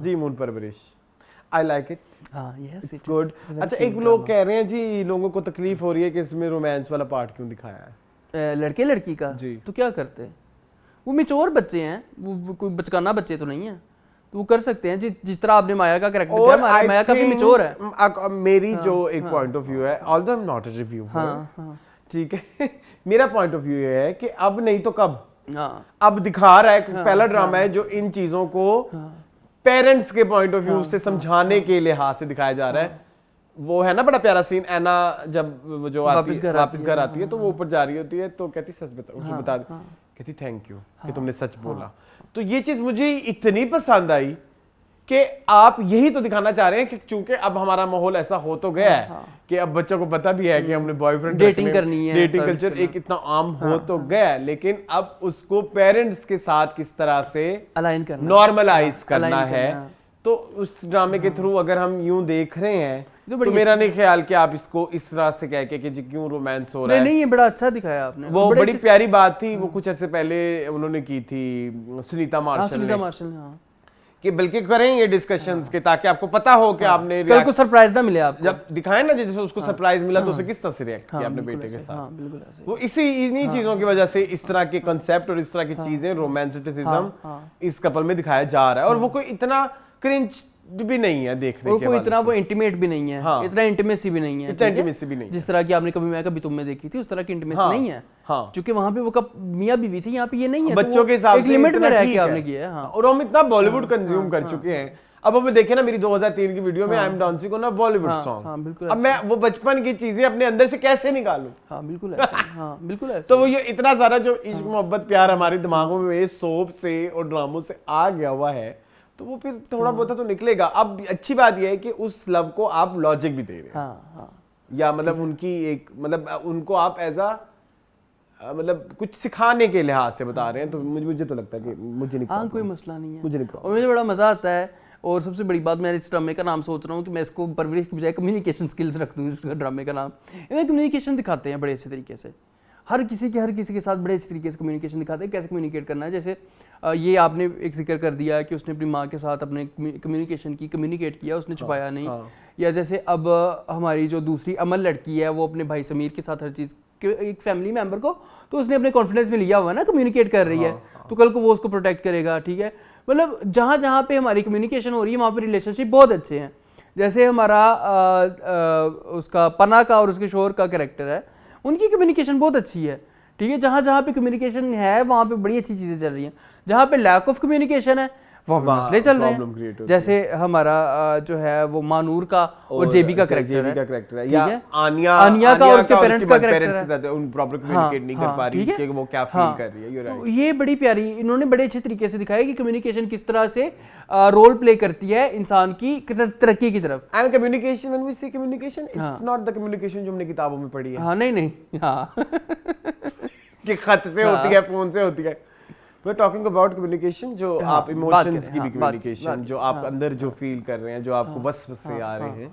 जी moon परवरिश, I like it, yes it's good. अच्छा एक लोग कह रहे हैं जी लोगों को तकलीफ हो रही है कि इसमें रोमांस वाला पार्ट क्यों दिखाया है? लड़के लड़की का जी। तो क्या करते हैं, वो मेच्योर बच्चे हैं, वो कोई बचकाना बच्चे तो नहीं है, तो वो कर सकते हैं जिस तरह आपने माया का कैरेक्टर किया, माया काफी मेच्योर है। मेरी जो एक पॉइंट ऑफ व्यू है, although I am not a reviewer, ठीक है, मेरा पॉइंट ऑफ व्यू ये है कि अब नहीं तो कब, अब दिखा रहा है पहला ड्रामा है जो इन चीजों को पेरेंट्स के पॉइंट ऑफ व्यू से समझाने के लिहाज से दिखाया जा रहा है। वो है ना बड़ा प्यारा सीन, ऐना जब वो जो आती है वापस घर आती है तो वो ऊपर जा रही होती है तो कहती सच बता दी, कहती थैंक यू कि तुमने सच बोला। तो ये चीज मुझे इतनी पसंद आई कि आप यही तो दिखाना चाह रहे हैं कि चूंकि अब हमारा माहौल ऐसा हो तो गया है कि अब बच्चों को पता भी है कि हमने बॉयफ्रेंड डेटिंग करनी है, डेटिंग कल्चर एक इतना आम हो तो गया है, लेकिन अब उसको पेरेंट्स के साथ किस तरह से अलाइन करना, नॉर्मलाइज करना है। तो उस ड्रामे के थ्रू अगर हम यूं देख रहे हैं तो मेरा नहीं ख्याल कि आप इसको इस तरह से कह के कि क्यों रोमांस हो रहा है। नहीं ये बड़ा अच्छा दिखाया आपने, वो बड़ी प्यारी बात थी, वो कुछ ऐसे पहले उन्होंने की थी सुनीता मार्शल कि बल्कि करें ये डिस्कशंस के ताकि आपको पता हो कि आपने कल को सरप्राइज ना मिले आपको, जब दिखाए ना जैसे उसको सरप्राइज मिला तो उसे किस तरह से रिएक्ट किया अपने बेटे के साथ। वो इन्हीं चीजों की वजह से इस तरह के कॉन्सेप्ट और इस तरह की चीजें रोमांटिसिज्म इस कपल में दिखाया जा रहा है। और वो कोई इतना क्रिंज भी नहीं है देखने के, कोई इतना वो इंटीमेट भी नहीं है, इतना इंटीमेसी भी नहीं है, इतना इंटीमेसी भी नहीं जिस तरह की आपने कभी मैं कभी तुम में देखी थी उस तरह की इंटीमेसी नहीं है। क्योंकि वहां पे वो कब मियां बीवी थी, यहाँ पे ये नहीं है, बच्चों के हिसाब से लिमिट में रह के आपने किया है। और हम इतना बॉलीवुड कंज्यूम कर चुके हैं। अब हमें देखे ना मेरी 2003 की वीडियो में आई एम डांसिंग को ना बॉलीवुड सॉन्ग, अब मैं वो बचपन की चीजें अपने अंदर से कैसे निकालूं? बिल्कुल ऐसा, बिल्कुल ऐसा। तो वो ये इतना सारा जो इश्क मोहब्बत प्यार हमारे दिमागों में सोप से और ड्रामों से आ गया हुआ है तो वो फिर थोड़ा बहुत तो निकलेगा। अब अच्छी बात यह है कि उस लव को आप लॉजिक भी दे रहे हैं, या मतलब उनकी एक मतलब उनको आप एज मतलब कुछ सिखाने के लिहाज से बता रहे हैं। तो मुझे तो लगता है कि मुझे नहीं, कोई मसला नहीं है, मुझे नहीं और मुझे बड़ा मजा आता है। और सबसे बड़ी बात, मैं इस ड्रामे का नाम सोच रहा हूँ कि मैं इसको परवरिश की बजाय कम्युनिकेशन स्किल्स रख दूँ। इस ड्रामे का नाम इन्हें कम्युनिकेशन दिखाते हैं बड़े अच्छे तरीके से, हर किसी के साथ बड़े अच्छे तरीके से कम्युनिकेशन दिखाते हैं, कैसे कम्युनिकेट करना है। जैसे ये आपने एक जिक्र कर दिया कि उसने अपनी माँ के साथ अपने कम्युनिकेट किया, उसने छुपाया नहीं। या जैसे अब हमारी जो दूसरी अमल लड़की है वो अपने भाई समीर के साथ हर चीज़ एक फैमिली मेंबर को तो उसने अपने कॉन्फिडेंस में लिया हुआ है ना, कम्युनिकेट कर रही है, तो कल को वो उसको प्रोटेक्ट करेगा। ठीक है, मतलब जहाँ जहाँ पे हमारी कम्युनिकेशन हो रही है वहाँ पे रिलेशनशिप बहुत अच्छे हैं। जैसे हमारा उसका पना का और उसके शोहर का कैरेक्टर है, उनकी कम्युनिकेशन बहुत अच्छी है। ठीक है, जहाँ जहाँ पे कम्युनिकेशन है वहाँ पे बड़ी अच्छी चीज़ें चल रही हैं। जहाँ पे लैक ऑफ कम्युनिकेशन है वहाँ पे मसले चल रहे हैं। जैसे हमारा जो है वो मानूर का और जेबी का कैरेक्टर है, या आनिया का और उसके पेरेंट्स का कैरेक्टर है, उन प्रॉपर कम्युनिकेट नहीं कर पा रही कि वो क्या फील कर रही है। तो ये बड़ी प्यारी इन्होंने बड़े अच्छे तरीके से दिखाया कि कम्युनिकेशन किस तरह से रोल प्ले करती है इंसान की तरक्की की तरफ। एंड कम्युनिकेशन, व्हेन वी से communication, it's not the communication जो हमने किताबों में पढ़ी है। नहीं कि खत से होती है, फोन से होती है। We're talking about communication, जो आप इमोशंस की भी कम्युनिकेशन, जो आप अंदर जो फील कर रहे हैं, जो आपको वसवसे आ रहे हैं।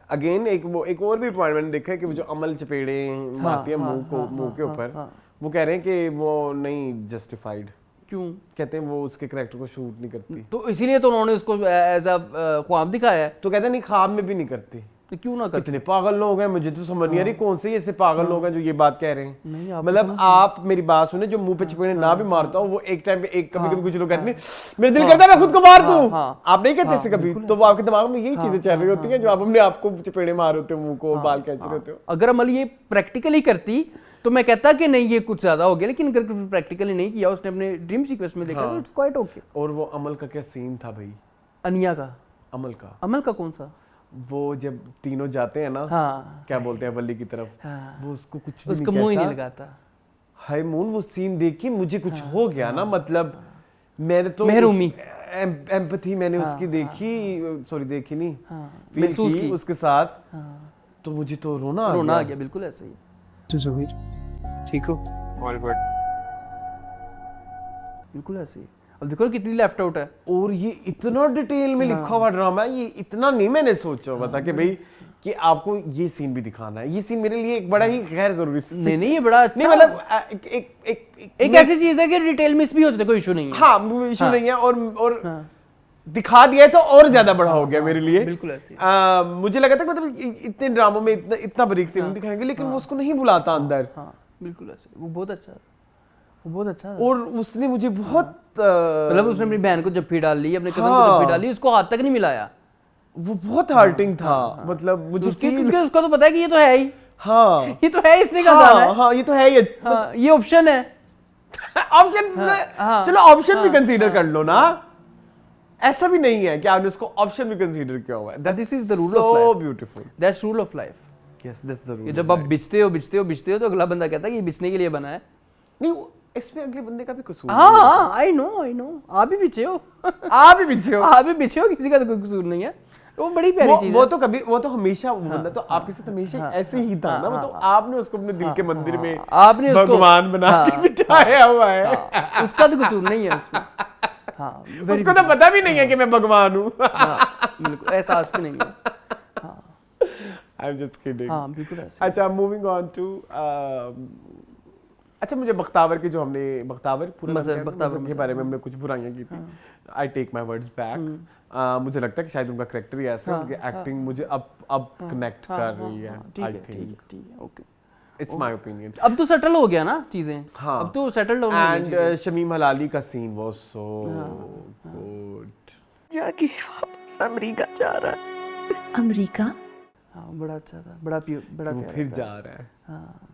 अगेन एक और भी पॉइंट मैंने देखा है कि वो जो अमल चपेड़े मारती है मुंह के ऊपर, वो कह रहे हैं कि वो नहीं जस्टिफाइड। क्यों कहते हैं वो उसके कैरेक्टर को शूट नहीं करती, तो इसीलिए तो उन्होंने उसको एज अ ख्वाब दिखाया है। तो कहते हैं नहीं ख्वाब में भी नहीं करती, तो क्यों ना कितने पागल लोग हैं, मुझे तो समझ नहीं आ रही कौन से ऐसे पागल लोग हैं जो ये बात कह रहे हैं। मतलब आप मेरी बात सुने, जो मुंह पे चपेड़े ना भी मारता हूँ वो एक टाइम पे कभी कुछ लोग कहते हैं मेरा दिल करता है मैं खुद को मार दूं, आप नहीं कहते ऐसे कभी? तो वो आपके दिमाग में यही चीजें चल रही होती हैं जो आप अपने आप को चपेड़े मार होते हो, मुंह को बाल खींच रहे होते हो। अगर अमल ये प्रैक्टिकली करती तो मैं कहता कि नहीं ये कुछ ज्यादा हो गया, लेकिन अगर प्रैक्टिकली नहीं किया, उसने अपने ड्रीम सीक्वेंस में देखा तो इट्स क्वाइट ओके। और वो अमल का क्या सीन था भाई, अनिया का, अमल का कौन सा? वो जब तीनों जाते हैं ना, क्या बोलते हैं वली की तरफ, वो उसको कुछ भी उसको मुंह ही नहीं लगाता। हाय मून, वो सीन देख के मुझे कुछ हो गया ना, मतलब मैंने तो महरूमी एम्पैथी मैंने उसकी देखी, सॉरी देखी नहीं, फील की उसके साथ, तो मुझे तो रोना आ गया। बिल्कुल ऐसे ही। ठीक हो? All good. बिल्कुल ऐसे ही। अब देखो कितनी लेफ्ट आउट है, और ये इतना डिटेल में लिखा हुआ ड्रामा है, ये इतना नहीं मैंने सोचा हुआ था कि भाई कि आपको ये सीन भी दिखाना है। ये सीन मेरे लिए एक बड़ा ही गैर जरूरी नहीं ये बड़ा अच्छा, नहीं मतलब एक ऐसी चीज है कि डिटेल मिस भी हो सकता है, कोई इशू नहीं है। हाँ इशू नहीं है, और दिखा दिया है तो और ज्यादा बड़ा हो गया मेरे लिए। बिल्कुल ऐसे मुझे लगा था मतलब इतने ड्रामों में इतना बारीक से नहीं दिखाएंगे, लेकिन वो उसको नहीं बुलाता अंदर। बिल्कुल ऐसे, वो बहुत अच्छा, वो बहुत अच्छा। और उसने मुझे बहुत मतलब उसने अपनी बहन को जप्फी डाल ली, अपने कजन को जप्फी डाली, उसको हाथ तक नहीं मिलाया। वो बहुत हार्टिंग था। मतलब मुझे क्योंकि उसको तो पता है कि ये तो है ही, हाँ ये तो है, इसने कहा जाना है, हाँ ये तो है ही, ये ऑप्शन है। ऑप्शन चलो ऑप्शन भी कंसीडर कर लो ना, ऐसा भी नहीं है कि आपने उसको ऑप्शन भी कंसीडर किया हुआ है। This is the rule of life, so beautiful, that's rule of life. Yes that's the rule. जब आप बिचते हो तो अगला बंदा कहता है कि ये बिचने के लिए बना है। नहीं इसमें अगले बंदे का भी कसूर हाँ, आई नो, आप भी बिचे हो, आप भी बिचे हो, आप भी बिचे हो, किसी का तो कोई कसूर नहीं है। वो बड़ी प्यारी चीज है। वो तो हमेशा बंदा तो आपके साथ हमेशा ऐसे ही था ना। वो तो आपने उसको अपने दिल के मंदिर में आपने भगवान बना के बिठाया हुआ है। उसका तो कसूर नहीं है उसमें। हाँ, उसको तो पता भी नहीं है कि मैं भगवान हूँ। बिल्कुल एहसास भी नहीं है। I'm just kidding. हाँ, बिल्कुल ऐसे। अच्छा, moving on to अच्छा मुझे बख्तावर के जो हमने बख्तावर के बारे में हमने कुछ बुराइयां की थी। I take my words back. मुझे लगता है कि शायद उनका कैरेक्टर ही ऐसा है, उनकी एक्टिंग मुझे अब कनेक्ट कर रही है। I think. ठीक है, ओके। It's my opinion. अब तो सेटल हो गया ना चीजें। हाँ। अब तो सेटल डाउन हो गई चीजें। एंड शमीम हलाली का सीन वाज सो गुड। जाके वापस अमेरिका जा रहा है। अमेरिका? हाँ, बड़ा अच्छा था, बड़ा प्यारा फिर जा रहा है। हाँ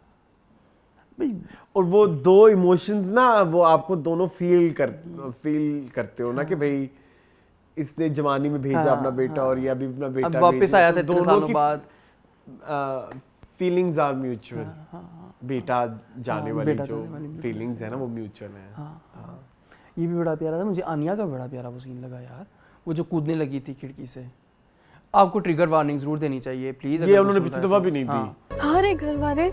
और वो दो इमोशंस ना, वो आपको दोनों फील करते हो ना कि भाई इसने जवानी में भेजा अपना बेटा और ये अभी अपना बेटा अब वापस आया था इतने सालों बाद। Feelings are mutual. बेटा जाने वाली जो फीलिंग्स है ना वो म्यूचुअल है। ये भी बड़ा प्यारा था मुझे। आनिया का बड़ा प्यारा वो सीन लगा यार, वो जो कूदने लगी थी खिड़की से। आपको ट्रिगर वार्निंग जरूर देनी चाहिए प्लीज। ये उन्होंने पिछली दफा भी नहीं दी। सारे घर वाले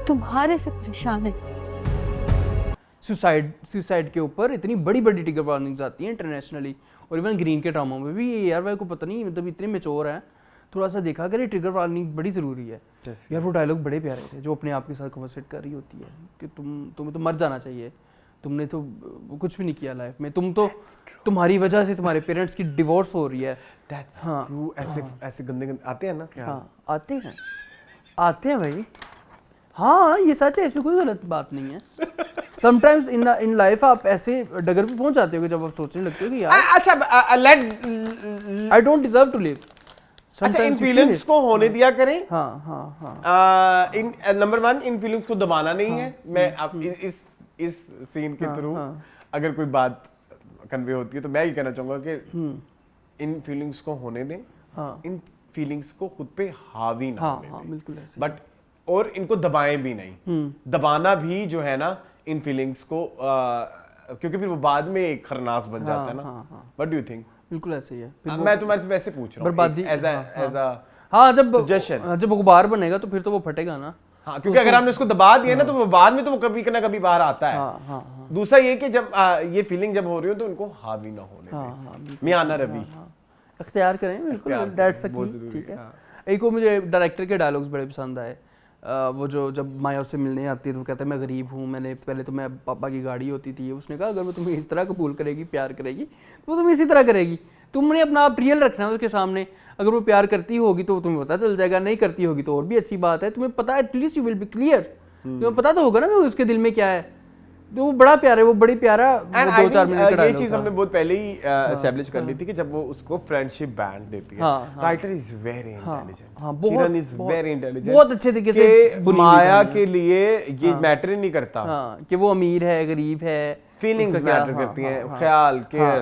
तुम्हारे से परेशान है। सुसाइड के ऊपर इतनी बड़ी बड़ी ट्रिगर वार्निंग्स आती हैं इंटरनेशनली, और इवन ग्रीन के ड्रामा में भी। यार भाई को पता नहीं, मतलब इतने मैच्योर हैं, थोड़ा सा देखा करें, ट्रिगर वार्निंग बड़ी ज़रूरी है। यार वो डायलॉग बड़े प्यारे थे जो अपने आप के साथ कन्वर्सेट कर रही होती है कि तुम्हें तो मर जाना चाहिए, तुमने तो कुछ भी नहीं किया लाइफ में, तुम्हारी वजह से तुम्हारे पेरेंट्स की डिवोर्स हो रही है। हाँ, ऐसे गंदे आते हैं ना। हाँ, आते हैं भाई। हाँ, ये सच है, इसमें कोई गलत बात नहीं है। समटाइम्स इन लाइफ आप ऐसे डगर पे पहुंच जाते हो जब आप सोचने लगते हो कि यार I don't deserve to live. अच्छा, इन फीलिंग्स को होने दिया करें। हाँ। इन नंबर 1 इन फीलिंग्स को दबाना नहीं है। मैं अब इस सीन के थ्रू अगर कोई बात कन्वे होती है तो मैं ये कहना चाहूंगा कि इन फीलिंग्स को होने दें। इन फीलिंग्स को खुद पे हावी ना होने दें। बिल्कुल ऐसे। बट और इनको दबाएं भी नहीं। दबाना भी जो है ना इन फीलिंग्स को, क्योंकि फिर वो बाद में एक खरनास बन जाता है ना। What do you think? बिल्कुल ऐसे ही है। मैं तुम्हारे से वैसे पूछ रहा हूँ एज हाँ, जब गुबार बनेगा तो फिर तो वो फटेगा ना। हाँ, क्योंकि अगर हमने उसको दबा दिया ना तो वो बाद में तो वो कभी ना कभी बाहर आता है। दूसरा ये कि जब ये फीलिंग जब हो रही हो तो उनको हावी ना होने दें। मियाना रवि अख्तियार करें, बिल्कुल दैट्स अ की। ठीक है। एक को मुझे डायरेक्टर के डायलॉग्स बड़े पसंद आए। वो जो जब माया उससे मिलने आती है तो वो कहता है मैं गरीब हूँ, मैंने पहले तो मैं पापा की गाड़ी होती थी। उसने कहा अगर वो तुम्हें इस तरह कबूल करेगी, प्यार करेगी, तो वो तुम्हें इसी तरह करेगी। तुमने अपना आप रियल रखना है उसके सामने। अगर वो प्यार करती होगी तो तुम्हें पता चल जाएगा, नहीं करती होगी तो और भी अच्छी बात है। तुम्हें पता, at least you will be clear. तुम्हें पता तो होगा ना कि उसके दिल में क्या है। तो वो बड़ा प्यारा है, वो बड़ी प्यारा 2-4 मिनट का डायलॉग। ये चीज हमने बहुत पहले ही एस्टैब्लिश कर ली थी कि जब वो उसको फ्रेंडशिप बैंड देती है। Writer is very intelligent. Kiran is very intelligent. बहुत अच्छे तरीके से माया के लिए ये मैटर ही नहीं करता कि वो अमीर है, गरीब है। फीलिंग्स मैटर करती हैं, ख्याल, केयर।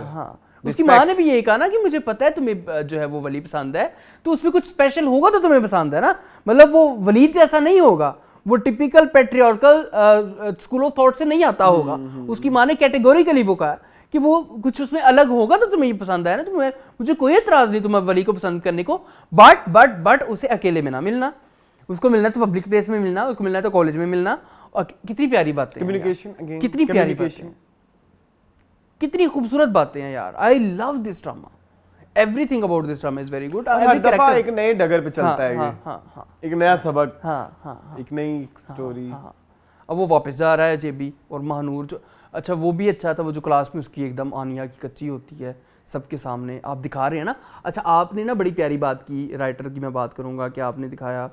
उसकी माँ ने भी यही कहा ना कि मुझे पता है तुम्हें जो है वो वली पसंद है, तो उसमें कुछ स्पेशल होगा तो तुम्हें पसंद है ना। मतलब वो वलीद जैसा नहीं होगा, वो typical patriarchal school of thought से नहीं आता होगा। उसकी माँ ने कैटेगोरिकली वो कहा कि वो कुछ उसमें अलग होगा तो तुम्हें ये पसंद आया ना। तुम्हें, मुझे कोई एतराज नहीं तुम्हें वली को पसंद करने को, बट उसे अकेले में ना मिलना। उसको मिलना तो पब्लिक प्लेस में मिलना, उसको मिलना तो कॉलेज में मिलना। और कितनी प्यारी बातें, कम्युनिकेशन, कितनी प्यारी बातें, कितनी खूबसूरत बातें हैं यार। I love this drama. Everything about this drama is very good. हर दफा एक नए डगर पे चलता है ये। एक नया सबक, एक नई स्टोरी। अब वो वापस जा रहा है जेबी और महानूर जो, अच्छा वो भी अच्छा था। वो जो क्लास में उसकी एकदम आनिया की कच्ची होती है, सबके सामने आप दिखा रहे हैं ना। अच्छा, आपने ना बड़ी प्यारी बात की, राइटर की मैं बात करूँगा, कि आपने दिखाया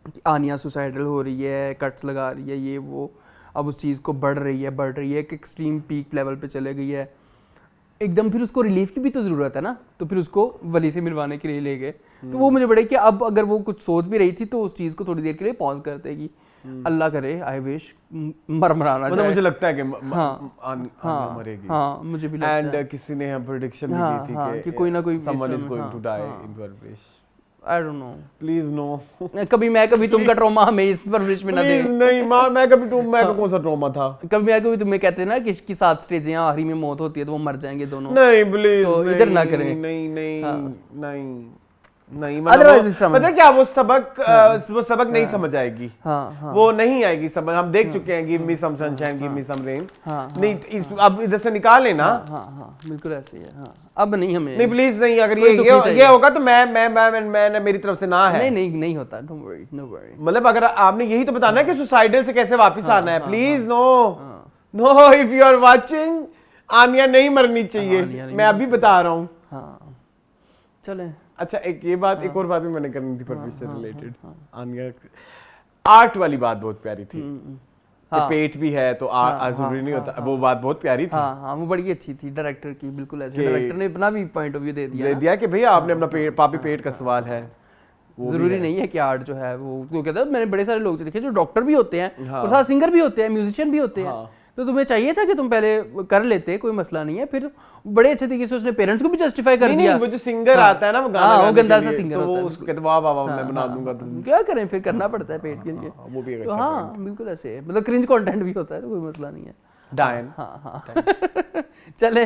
कि आनिया सुसाइडल हो रही है, कट्स लगा रही है, ये वो, अब उस चीज़ को बढ़ रही है, एक एक्सट्रीम पीक लेवल पे चले गई है एकदम। फिर उसको रिलीफ की भी तो ज़रूरत है ना, तो फिर उसको वली से मिलवाने के लिए ले गए। तो वो मुझे बड़े कि अब अगर वो कुछ सोच भी रही थी तो उस चीज़ को थोड़ी देर के लिए पॉज कर देगी। अल्लाह करे, आई विश मरमराना मतलब जाए। मुझे लगता है कि हाँ, मरेगी। हाँ, मुझे भी लगता है। एंड किसी ने हम प्रेडिक्शन भी हाँ, की थी हाँ, कि कोई ना कोई someone is इसमें, going हाँ, to die हाँ। in परवरिश। I don't know, please no, कभी तुम का ट्रॉमा हमें इस परवरिश में ना दे। प्लीज नहीं माँ, मैं कौन सा ट्रॉमा था? कभी तुम्हें कहते हैं ना कि इसकी 7 स्टेजें आखिरी में मौत होती है तो वो मर जाएंगे दोनों। नहीं प्लीज, तो इधर ना करें। नहीं Otherwise मतलब इस तरह पता है क्या, वो सबक नहीं समझ आएगी। हाँ, वो नहीं आएगी समझ। हम देख चुके हैं, give me some sunshine, give me some rain. नहीं, अब इधर से निकाल लेना। हाँ, बिल्कुल ऐसे ही है। हाँ, अब नहीं हमें, नहीं प्लीज नहीं, अगर कोई दुख नहीं ये चाहिए। होगा तो मैं मेरी तरफ से ना है। नहीं होता, डोंट वरी, नो वरी। मतलब अगर आपने यही तो बताना है कि सुसाइडल से कैसे वापस आना है। Please no, if you are watching, Aniya नहीं मरनी चाहिए, मैं अभी बता रहा हूँ। हाँ, चले। अच्छा, एक और बात भी मैंने करनी थी परवरिश से रिलेटेड। आनिया आर्ट वाली बात बहुत प्यारी थी कि पेट भी है तो जरूरी नहीं होता। वो बात बहुत प्यारी थी। हाँ, वो बड़ी अच्छी थी डायरेक्टर की, बिल्कुल ऐसे डायरेक्टर ने अपना भी पॉइंट ऑफ व्यू दे दिया कि भैया आपने अपना पापी पेट का सवाल है। जरूरी नहीं है कि आर्ट जो है वो कहता है। मैंने बड़े सारे लोग देखे जो डॉक्टर भी होते हैं और साथ सिंगर भी होते हैं, म्यूजिशियन भी होते हैं। तो तुम्हें चाहिए था कि तुम पहले कर लेते, कोई मसला नहीं है। फिर बड़े अच्छे तरीके से उसने पेरेंट्स को भी जस्टिफाई कर दिया। वो जो सिंगर आता है ना, वो गाना वो गाने गंदा के सा लिए, सिंगर तो होता है। वो उसको कहते वाह वाह वाह मैं बना दूंगा। क्या करें, फिर करना पड़ता है पेट के लिए। वो भी एक तो अच्छा हाँ, बिल्कुल ऐसे है। मतलब क्रिंज कंटेंट भी होता है तो कोई मसला नहीं है। डायन। हाँ, चले